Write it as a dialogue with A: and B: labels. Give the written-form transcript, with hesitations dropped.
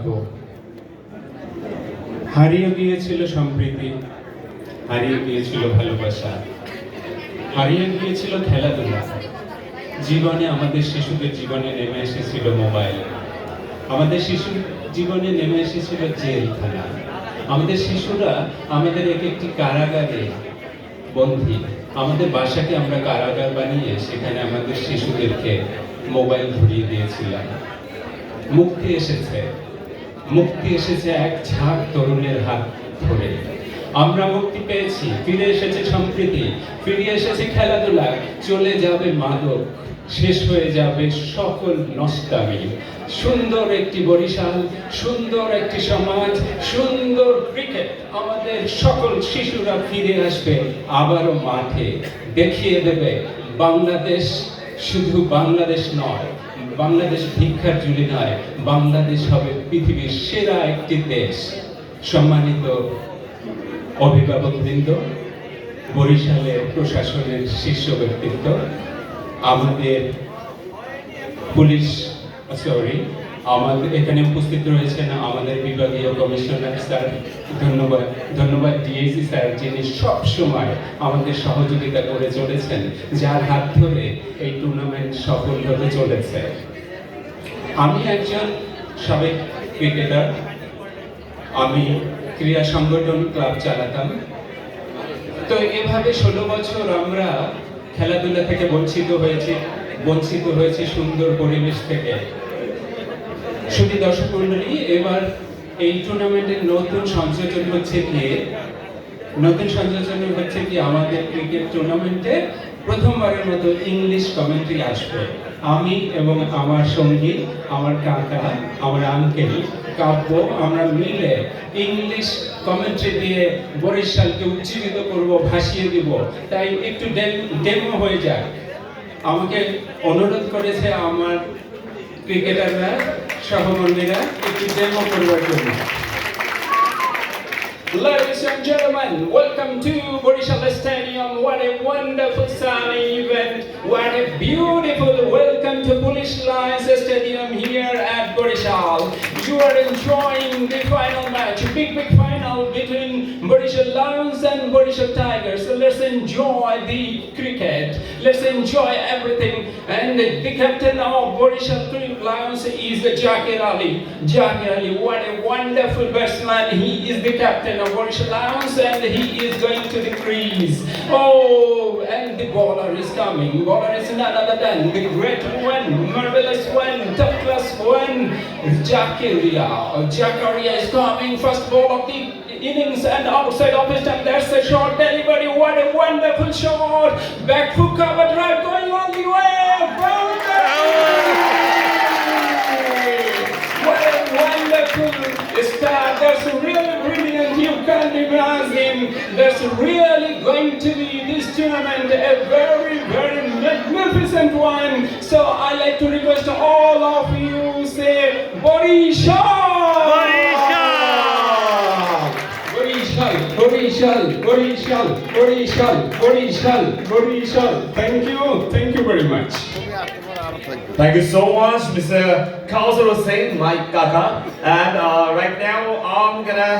A: ভাগ্য। হারিয়ে গিয়েছিল সম্প্রীতি, হারিয়ে গিয়েছিল ভালোবাসা, হারিয়ে গিয়েছিল খেলাধুলা। জীবনে আমাদের শিশুদের জীবনে নেমে এসেছিল মোবাইল, আমাদের শিশুর জীবনে নেমে এসেছিল জেলখানা। আমাদের শিশুরা আমাদের এক একটি কারাগারে বন্দী। আমাদের বাসাকে আমরা কারাগার বানিয়ে সেখানে আমাদের শিশুদেরকে মোবাইল ধরিয়ে দিয়েছিলাম। মুক্তি এসেছে, মুক্তি এসেছে এক ঝাঁক তরুণের হাত ধরে। আমরা মুক্তি পেয়েছি, ফিরে এসেছে সম্প্রীতি, ফিরে এসেছে খেলাধুলা, চলে যাবে মাদক, শেষ হয়ে যাবে সকল নষ্টামি। সুন্দর একটি বরিশাল, সুন্দর একটি সমাজ, সুন্দর ক্রিকেট, আমাদের সকল শিশুরা ফিরে আসবে আবারও মাঠে, দেখিয়ে দেবে বাংলাদেশ শুধু বাংলাদেশ নয়, বাংলাদেশ ভিক্ষার ঝুলি নয়, বাংলাদেশ হবে পৃথিবীর সেরা একটি দেশ। সম্মানিত অভিভাবকবৃন্দ, বরিশালের প্রশাসনের শীর্ষ ব্যক্তিত্ব, আমাদের পুলিশ আমাদের এখানে উপস্থিত রয়েছেন আমাদের বিভাগীয় কমিশনার স্যার, ধন্যবাদ ডিএসি স্যার, যিনি সব সময় আমাদের সহযোগিতা করে চলেছেন, যার হাত ধরে এই টুর্নামেন্ট সফল হতে চলেছে। আমি একজন সাবেক ক্রিকেটার, আমি ক্রীড়া সংগঠন ক্লাব চালাতাম। তো এভাবে 16 বছর আমরা খেলাধুলা থেকে বঞ্চিত হয়েছি সুন্দর পরিবেশ থেকে। শুধু দর্শক মন্ডলী, এবার এই টুর্নামেন্টের নতুন সংযোজন হচ্ছে কি আমাদের ক্রিকেট টুর্নামেন্টে প্রথমবারের মতো ইংলিশ কমেন্ট্রি আসবে। আমি এবং আমার সঙ্গী, আমার কাকা, আমার আঙ্কেল কাব্য, আমরা মিলে ইংলিশ কমেন্ট্রি দিয়ে বরিশালকে উজ্জীবিত করব, ভাসিয়ে দিব। তাই একটু ডেমো হয়ে যায়। আমাকে অনুরোধ করেছে আমার ক্রিকেটাররা, সহকর্মীরা একটু ডেমো করবার জন্য। Ladies and gentlemen, welcome to Borishal Stadium. What a wonderful sunny event. What a beautiful welcome to Police Lines Stadium here at Borishal. You are enjoying the final match, big final between Borishal Lions and Borishal Tigers. So let's enjoy the cricket. Let's enjoy everything. And the captain of Borishal Lions is Jakir Ali. Jakir Ali, what a wonderful batsman. He is the captain of Borishal Lions and he is going to the crease. Oh, and the bowler is coming. Bowler is none other than the great one, marvelous one, top class one, Jakaria is coming. First ball of the innings and outside of his time. That's a short delivery. What a wonderful shot. Back foot cover drive going all the way. What a wonderful start. That's really brilliant. You can't imagine. That's really going to be this tournament a very, very magnificent one. So I like to request all of you say Borishal! Borishal! Borishal! Borishal! Borishal! Borishal! Borishal! Thank you very much.
B: Thank you so much, Mr. Kausar Hussain, my kaka. And right now I'm gonna